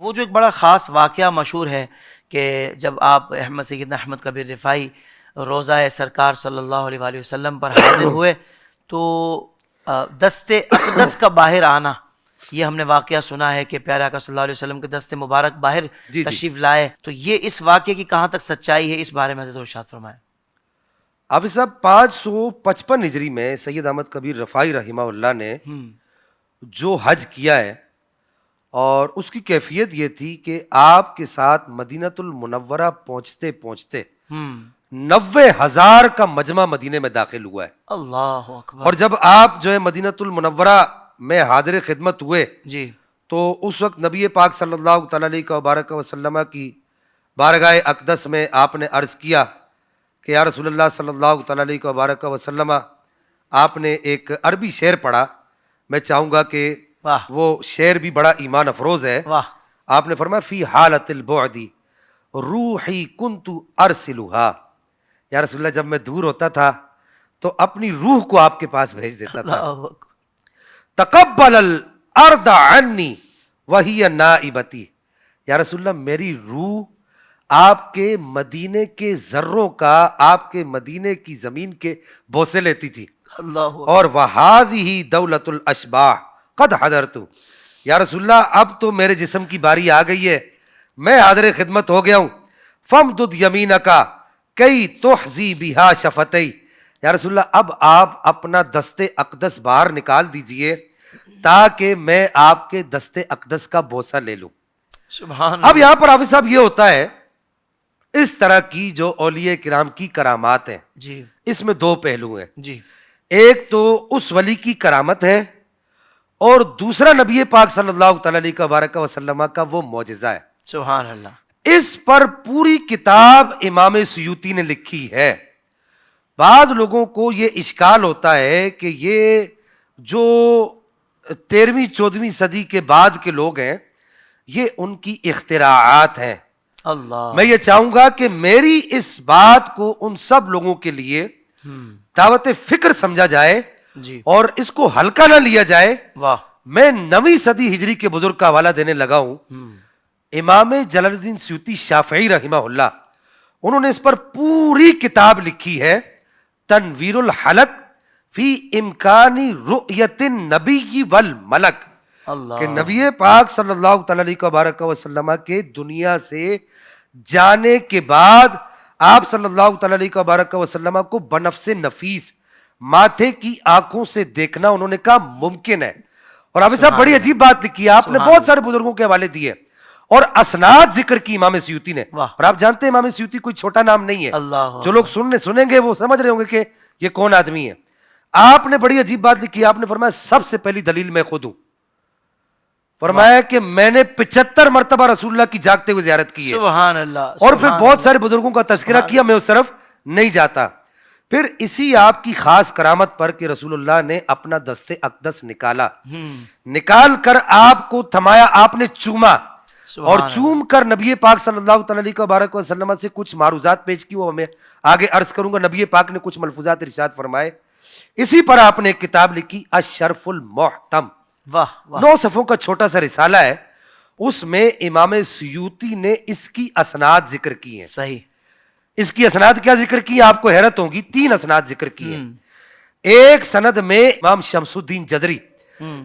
وہ جو ایک بڑا خاص واقعہ مشہور ہے کہ جب آپ سیدنا احمد کبیر رفاعی روضہ سرکار صلی اللہ علیہ وآلہ وسلم پر حاضر ہوئے تو دست اقدس کا باہر آنا، یہ ہم نے واقعہ سنا ہے کہ پیارے آقا صلی اللہ علیہ وسلم کے دست مبارک باہر تشریف لائے، تو یہ اس واقعے کی کہاں تک سچائی ہے، اس بارے میں حضرت ارشاد فرمائیں۔ حافظ صاحب 555 ہجری میں سید احمد کبیر رفاعی رحمہ اللہ نے جو حج کیا ہے، اور اس کی کیفیت یہ تھی کہ آپ کے ساتھ مدینۃ المنورہ پہنچتے پہنچتے 90,000 کا مجمع مدینے میں داخل ہوا ہے۔ اللہ اکبر۔ اور جب آپ جو ہے مدینۃ المنورہ میں حاضر خدمت ہوئے جی تو اس وقت نبی پاک صلی اللہ تعالی علیہ وبارک وسلم کی بارگاہ اقدس میں آپ نے عرض کیا کہ یا رسول اللہ صلی اللہ تعالی علیہ وبارک وسلم، آپ نے ایک عربی شعر پڑھا، میں چاہوں گا کہ وہ شعر بھی بڑا ایمان افروز ہے۔ آپ نے فرمایا فی حالت البعد روحی کنت ارسلھا، یا رسول اللہ جب میں دور ہوتا تھا تو اپنی روح کو آپ کے پاس بھیج دیتا تھا۔ تقبل الارض عنی وہی نائبتی، یا رسول اللہ میری روح آپ کے مدینے کے ذروں کا، آپ کے مدینے کی زمین کے بوسے لیتی تھی۔ اور وہذہ دولت الاشباح قد حضرت، یا رسول اللہ اب تو میرے جسم کی باری آ گئی ہے، میں حاضر خدمت ہو گیا ہوں۔ فامدد یمینک کی تحظی بہا شفتئی، یا رسول اللہ اب آپ اپنا دست اقدس باہر نکال دیجئے تاکہ میں آپ کے دست اقدس کا بوسہ لے لوں۔ سبحان۔ اب یہاں پر حافظ صاحب یہ ہوتا ہے، اس طرح کی جو اولیاء کرام کی کرامات ہیں جی اس میں دو پہلو ہیں۔ جی، ایک تو اس ولی کی کرامت ہے، اور دوسرا نبی پاک صلی اللہ تعالی علیہ وبارک وسلم کا وہ معجزہ ہے۔ سبحان اللہ۔ اس پر پوری کتاب امام سیوطی نے لکھی ہے۔ بعض لوگوں کو یہ اشکال ہوتا ہے کہ یہ جو 13ویں 14ویں صدی کے بعد کے لوگ ہیں یہ ان کی اختراعات ہیں۔ اللہ، میں یہ چاہوں گا کہ میری اس بات کو ان سب لوگوں کے لیے دعوت فکر سمجھا جائے جی، اور اس کو ہلکا نہ لیا جائے۔ واہ، میں 9ویں صدی ہجری کے بزرگ کا حوالہ دینے لگا ہوں، امام جلال الدین سیوطی شافعی رحمہ اللہ، انہوں نے اس پر پوری کتاب لکھی ہے، تنویر الحلق فی امکان رؤیت النبی والملک، اللہ، کہ نبی پاک صلی اللہ تعالی علیہ وبارک وسلم کے دنیا سے جانے کے بعد آپ صلی اللہ تعالی علیہ وبارک وسلم کو بنفس نفیس ماتھے کی آنکھوں سے دیکھنا انہوں نے کہا ممکن ہے۔ اور حافظ صاحب بڑی عجیب بات لکھی ہے، آپ نے بہت سارے بزرگوں کے حوالے دیے اور اسناد ذکر کی امام سیوطی نے، اور آپ جانتے ہیں امام سیوطی کوئی چھوٹا نام نہیں ہے، جو لوگ سنیں گے وہ سمجھ رہے ہوں گے کہ یہ کون آدمی ہے۔ آپ نے بڑی عجیب بات لکھی، آپ نے فرمایا سب سے پہلی دلیل میں خود ہوں، فرمایا کہ میں نے 75 مرتبہ رسول اللہ کی جاگتے ہوئے زیارت کی ہے، سبحان اللہ، اور پھر بہت سارے بزرگوں کا تذکرہ کیا، میں اس طرف نہیں جاتا۔ پھر اسی آپ کی خاص کرامت پر کہ رسول اللہ نے اپنا دست اقدس نکالا، نکال کر آپ کو تھمایا، آپ نے چوما، اور چوم کر نبی پاک صلی اللہ تعالی علیہ وبارک وسلم سے کچھ معروضات پیش کی، وہ میں آگے عرض کروں گا۔ نبی پاک نے کچھ ملفوظات ارشاد فرمائے، اسی پر آپ نے ایک کتاب لکھی الشرف المحتم، 9 صفحوں کا چھوٹا سا رسالہ ہے، اس میں امام سیوطی نے اس کی اسناد ذکر کی ہیں۔ صحیح، اس کی اسناد کیا ذکر کی، آپ کو حیرت ہوگی، 3 اسناد ذکر کی ہیں۔ ایک سند میں امام شمس الدین جزری،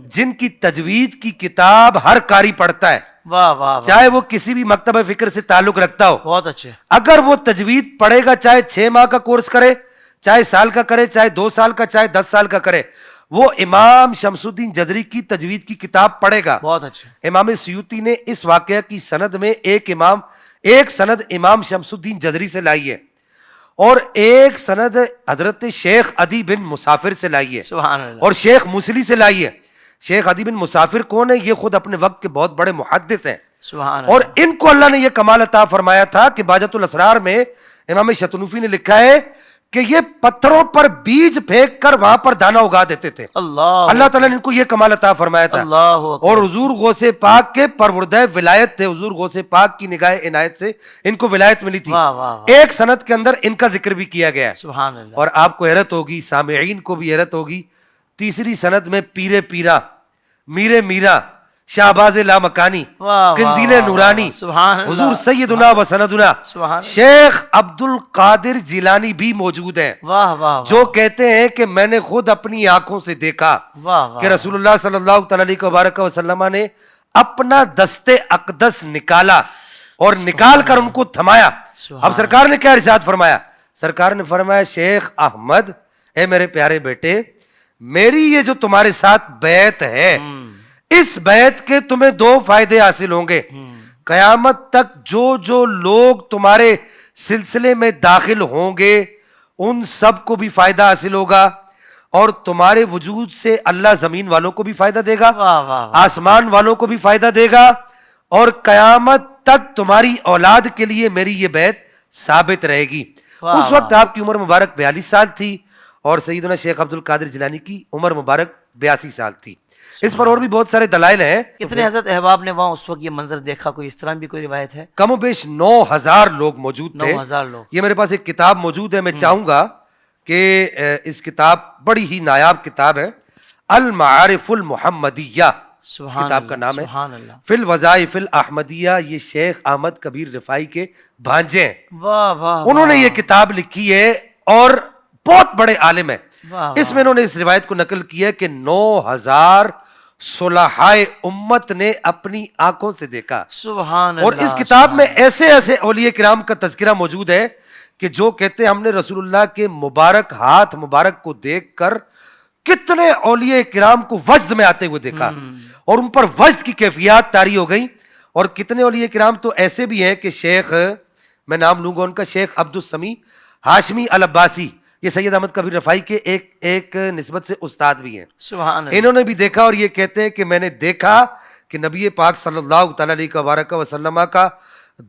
جن کی تجوید کی کتاب ہر قاری پڑھتا ہے، واہ واہ، چاہے وہ کسی بھی مکتبہ فکر سے تعلق رکھتا ہو، بہت اچھے، اگر وہ تجوید پڑھے گا، چاہے 6 ماہ کا کورس کرے، چاہے سال کا کرے، چاہے 2 سال کا، چاہے 10 سال کا کرے، وہ امام شمس الدین جزری کی تجوید کی کتاب پڑھے گا۔ بہت اچھے۔ امام سیوطی نے اس واقعہ کی سند میں ایک سند امام شمس الدین جزری سے لائی ہے، اور ایک سند حضرت شیخ عدی بن مسافر سے لائی ہے، سبحان اللہ، اور شیخ مسلی سے لائی ہے۔ شیخ عدی بن مسافر کون ہے؟ یہ خود اپنے وقت کے بہت بڑے محدث ہیں، سبحان اللہ، اور ان کو اللہ نے یہ کمال عطا فرمایا تھا کہ باجت الاسرار میں امام شتنوفی نے لکھا ہے کہ یہ پتھروں پر بیج پھینک کر وہاں پر دانا اگا دیتے تھے۔ اللہ تعالیٰ نے ان کو یہ کمال عطا فرمایا تھا، اور حضور غوث پاک کے پروردہ ولایت تھے، حضور غوث پاک کی نگاہ عنایت سے ان کو ولایت ملی تھی۔ ایک سند کے اندر ان کا ذکر بھی کیا گیا ہے، سبحان اللہ، اور آپ کو حیرت ہوگی، سامعین کو بھی حیرت ہوگی، تیسری سند میں پیرے پیرا، میرے میرا، شہباز لامکانی، واہ، قندیل واہ، نورانی، سبحان اللہ، حضور سیدنا و سندنا سبحان شیخ عبد القادر جیلانی بھی موجود ہیں، واہ واہ جو کہتے ہیں کہ میں نے خود اپنی آنکھوں سے دیکھا واہ واہ کہ رسول اللہ صلی اللہ تعالی علیہ وبارک وسلم نے اپنا دست اقدس نکالا اور نکال کر ان کو تھمایا. اب سرکار نے کیا ارشاد فرمایا؟ سرکار نے فرمایا شیخ احمد، اے میرے پیارے بیٹے، میری یہ جو تمہارے ساتھ بیعت ہے، اس بیعت کے تمہیں دو فائدے حاصل ہوں گے. قیامت تک جو لوگ تمہارے سلسلے میں داخل ہوں گے ان سب کو بھی فائدہ حاصل ہوگا، اور تمہارے وجود سے اللہ زمین والوں کو بھی فائدہ دے گا، واہ واہ، آسمان والوں کو بھی فائدہ دے گا، اور قیامت تک تمہاری اولاد کے لیے میری یہ بیعت ثابت رہے گی. اس وقت آپ کی عمر مبارک 42 سال تھی اور سیدنا شیخ عبد القادر جیلانی کی عمر مبارک 82 سال تھی. اس پر اور بھی بہت سارے دلائل ہیں. کتنے حضرت احباب نے وہاں اس وقت یہ منظر دیکھا؟ کوئی اس طرح بھی کوئی روایت ہے؟ کم و بیش 9000 لوگ موجود تھے. 9000 لوگ. یہ میرے پاس ایک کتاب موجود ہے، میں چاہوں گا کہ اس کتاب بڑی ہی نایاب کتاب ہے، المعارف المحمدیہ اس کتاب کا نام ہے، سبحان اللہ، فی الوظائف الاحمدیہ. یہ شیخ احمد کبیر رفاعی کے بھانجے ہیں، واہ واہ، انہوں نے یہ کتاب لکھی ہے اور بہت بڑے عالم ہیں. واہ، اس میں انہوں نے اس روایت کو نقل کیا ہے کہ 9000 صلحائے امت نے اپنی آنکھوں سے دیکھا. سبحان اور اللہ، اس کتاب میں ایسے ایسے اولیاء کرام کا تذکرہ موجود ہے کہ جو کہتے ہیں ہم نے رسول اللہ کے مبارک ہاتھ مبارک کو دیکھ کر کتنے اولیاء کرام کو وجد میں آتے ہوئے دیکھا اور ان پر وجد کی کیفیات طاری ہو گئی. اور کتنے اولیاء کرام تو ایسے بھی ہیں کہ شیخ، میں نام لوں گا ان کا، شیخ عبد السمیع ہاشمی العباسی، یہ سید احمد کبیر رفاعی کے ایک نسبت سے استاد بھی ہیں. سبحان اللہ، انہوں نے بھی دیکھا اور یہ کہتے ہیں کہ میں نے دیکھا کہ نبی پاک صلی اللہ تعالی علیہ وبارک وسلم کا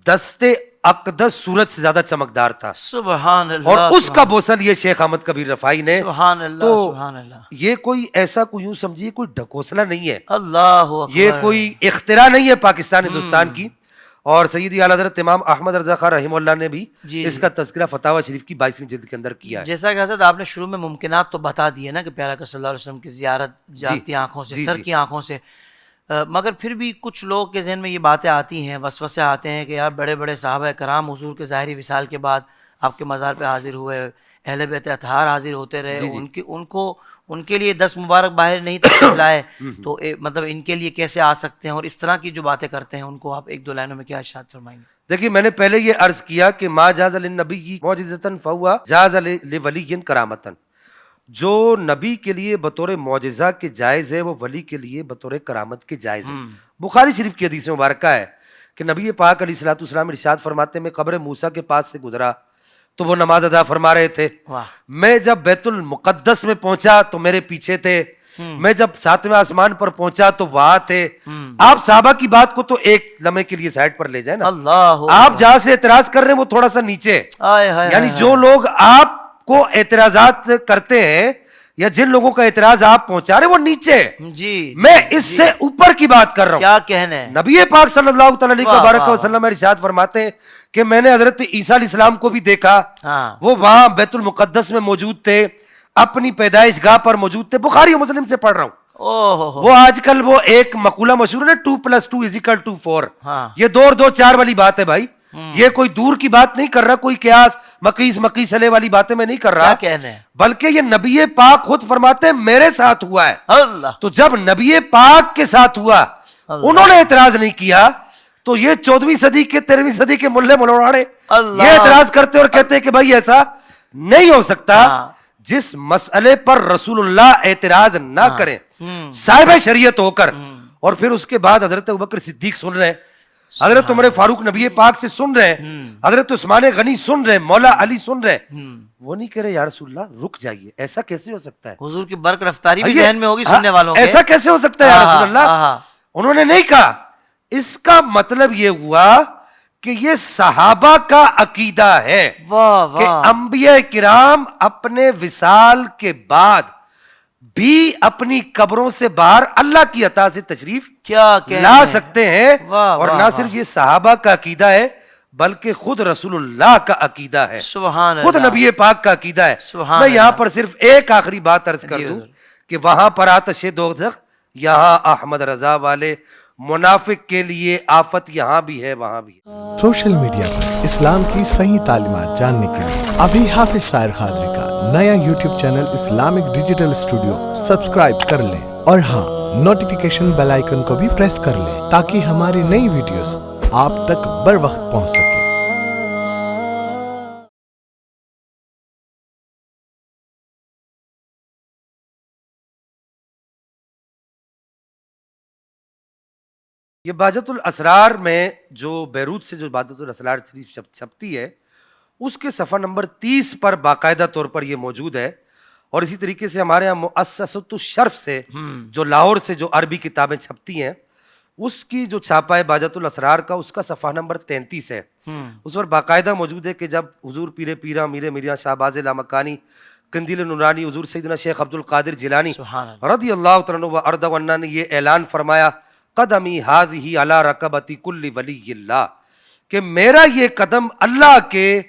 دست اقدس سورج سے زیادہ چمکدار تھا، سبحان اللہ، اور اس کا بوسل یہ شیخ احمد کبیر رفاعی نے. سبحان اللہ، تو سبحان اللہ، یہ کوئی ایسا کوئی یوں سمجھیے کوئی ڈھکوسلا نہیں ہے، اللہ اکبر، یہ کوئی اختراع نہیں ہے پاکستان ہندوستان کی. اور سیدی اعلیٰ حضرت امام احمد رضا خان رحمہ اللہ نے بھی اس کا تذکرہ فتاوی شریف کی 22ویں جلد کے اندر کیا ہے. جیسا کہ حضرت آپ نے شروع میں ممکنات تو بتا دیے نا کہ پیارا کہ صلی اللہ علیہ وسلم کی زیارت جاگتی آنکھوں سے، سر کی آنکھوں سے، مگر پھر بھی کچھ لوگ کے ذہن میں یہ باتیں آتی ہیں، وسوسے آتے ہیں کہ یار بڑے بڑے صحابہ کرام حضور کے ظاہری وصال کے بعد آپ کے مزار پہ حاضر ہوئے، اہل بیت اطہار حاضر ہوتے رہے، ان کے لیے 10 مبارک باہر نہیں تشریف لائے، تو مطلب ان کے لیے کیسے آ سکتے ہیں؟ اور اس طرح کی جو باتیں کرتے ہیں ان کو آپ ایک دو لائنوں میں کیا ارشاد فرمائیں گے؟ دیکھیے، میں نے پہلے یہ عرض کیا کہ ما جاز للنبی معجزۃ فہو جاز لولی کرامۃ، جو نبی کے لیے بطور معجزہ کے جائز ہے وہ ولی کے لیے بطور کرامت کے جائز ہے. بخاری شریف کی حدیث مبارکہ ہے کہ نبی پاک علیہ الصلوۃ والسلام ارشاد فرماتے ہیں میں قبر موسیٰ کے پاس سے گزرا تو وہ نماز ادا فرما رہے تھے، میں جب بیت المقدس میں پہنچا تو میرے پیچھے تھے، میں جب 7ویں آسمان پر پہنچا تو وہاں تھے. آپ صحابہ کی بات کو تو ایک لمحے کے لیے سائڈ پر لے جائیں نا، اللہ، آپ جہاں سے اعتراض کر رہے ہیں وہ تھوڑا سا نیچے، یعنی جو لوگ آپ کو اعتراضات کرتے ہیں یا جن لوگوں کا اعتراض آپ پہنچا رہے ہیں وہ نیچے، جی میں اس سے اوپر کی بات کر رہا ہوں. کیا کہنا ہے؟ نبی پاک صلی اللہ تعالی علیہ وبارک وسلم ارشاد فرماتے ہیں کہ میں نے حضرت عیسیٰ علیہ السلام کو بھی دیکھا، وہ وہاں بیت المقدس میں موجود تھے، اپنی پیدائش گاہ پر موجود تھے. بخاری و مسلم سے پڑھ رہا ہوں. وہ آج کل وہ ایک مقولہ مشہور ہے 2+2=4، یہ 2 اور 2 4 والی بات ہے بھائی. یہ کوئی دور کی بات نہیں کر رہا، کوئی قیاس مقیس علیہ والی باتیں میں نہیں کر رہا، بلکہ یہ نبی پاک خود فرماتے ہیں میرے ساتھ ہوا ہے. تو جب نبی پاک کے ساتھ ہوا انہوں نے اعتراض نہیں کیا تو یہ 14ویں صدی کے 13ویں صدی کے ملے ملوڑے یہ اعتراض کرتے اور کہتے کہ بھائی ایسا نہیں ہو سکتا. جس مسئلے پر رسول اللہ اعتراض نہ کریں صاحب شریعت ہو کر، اور پھر اس کے بعد حضرت ابوبکر صدیق سن رہے ہیں، حضرت عمر فاروق نبی پاک سے سن رہے ہیں، حضرت عثمان غنی سن رہے ہیں، مولا علی سن رہے ہیں، وہ نہیں کہہ رہے یا رسول اللہ رک جائیے، ایسا کیسے ہو سکتا ہے؟ حضور کی برق رفتاری بھی ذہن میں ہوگی سننے والوں کے، ایسا کیسے ہو سکتا ہے یا رسول اللہ؟ انہوں نے نہیں کہا. اس کا مطلب یہ ہوا کہ یہ صحابہ کا عقیدہ ہے کہ انبیاء کرام اپنے وصال کے بعد بھی اپنی قبروں سے باہر اللہ کی عطا سے تشریف لا سکتے ہیں. اور نہ صرف یہ صحابہ کا عقیدہ ہے بلکہ خود رسول اللہ کا عقیدہ ہے، خود نبی پاک کا عقیدہ ہے. میں یہاں پر صرف ایک آخری بات عرض کر دوں کہ وہاں پر آتش دوزخ، یہاں احمد رضا والے منافق کے لیے آفت یہاں بھی ہے وہاں بھی ہے۔ سوشل میڈیا پر اسلام کی صحیح تعلیمات جاننے کے لیے ابھی حافظ سائر قادری کا نیا YouTube channel Islamic digital studio subscribe کر لیں، اور ہاں نوٹیفیکیشن بیل آئیکن کو بھی پریس کر لیں تاکہ ہماری نئی ویڈیوز آپ تک بر وقت پہنچ سکے۔ یہ بہجت الاسرار میں جو بیروت سے جو بہجت الاسرار شریف چھپتی ہے اس کے صفحہ نمبر 30 پر باقاعدہ طور پر یہ موجود ہے، اور اسی طریقے سے ہمارے یہاں مؤسسۃ الشرف سے جو لاہور سے جو عربی کتابیں چھپتی ہیں اس کی جو چھاپا ہے بہجت الاسرار کا، اس کا صفحہ نمبر 33 ہے۔ اس پر باقاعدہ موجود ہے کہ جب حضور پیر پیرا میر میرا شہباز لامکانی قندیل نورانی حضور سیدنا شیخ عبد القادر جیلانی رضی اللہ تعالیٰ عنہ و ارضہ عنہ نے یہ اعلان فرمایا، قدمی ہذہ علی رقبۃ کل ولی اللہ، کہ میرا یہ قدم اللہ کے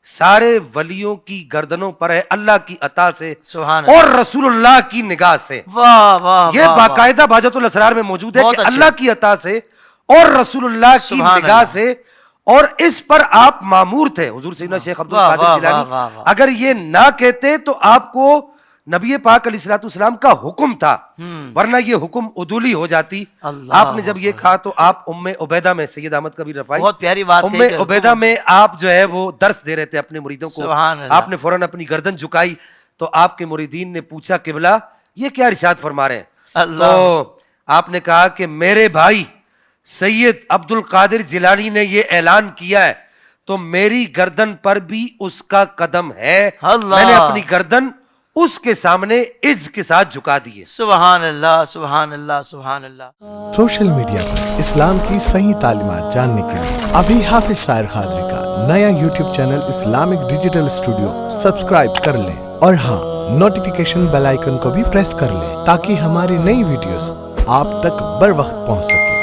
سارے ولیوں کی گردنوں پر ہے، اللہ کی عطا سے اور رسول اللہ کی نگاہ سے۔ یہ باقاعدہ بہجت الاسرار میں موجود ہے کہ اللہ کی عطا سے اور رسول اللہ کی نگاہ سے، اور اس پر آپ مامور تھے حضور سیدنا شیخ عبد القادر جیلانی۔ اگر یہ نہ کہتے تو آپ کو نبی پاک علیہ الصلوۃ والسلام کا حکم تھا، ورنہ یہ حکم عدولی ہو جاتی۔ آپ نے جب یہ کہا تو آپ ام عبیدہ میں، سید احمد کبیر رفاعی بہت پیاری بات ام عبیدہ میں آپ جو ہے وہ درس دے رہے تھے اپنے مریدوں کو، آپ نے فوراً اپنی گردن جھکائی تو آپ کے مریدین نے پوچھا قبلہ یہ کیا ارشاد فرما رہے ہیں؟ تو آپ نے کہا کہ میرے بھائی سید عبد القادر جیلانی نے یہ اعلان کیا ہے تو میری گردن پر بھی اس کا قدم ہے، میں نے اپنی گردن اس کے سامنے عز کے ساتھ جھکا دیے۔ سبحان اللہ سبحان اللہ سبحان اللہ۔ سوشل میڈیا پر اسلام کی صحیح تعلیمات جاننے کے لیے ابھی حافظ سائر قادری کا نیا YouTube channel Islamic digital studio subscribe کر لیں، اور ہاں نوٹیفیکیشن بیل آئیکن کو بھی پریس کر لیں تاکہ ہماری نئی ویڈیوز آپ تک بر وقت پہنچ سکے۔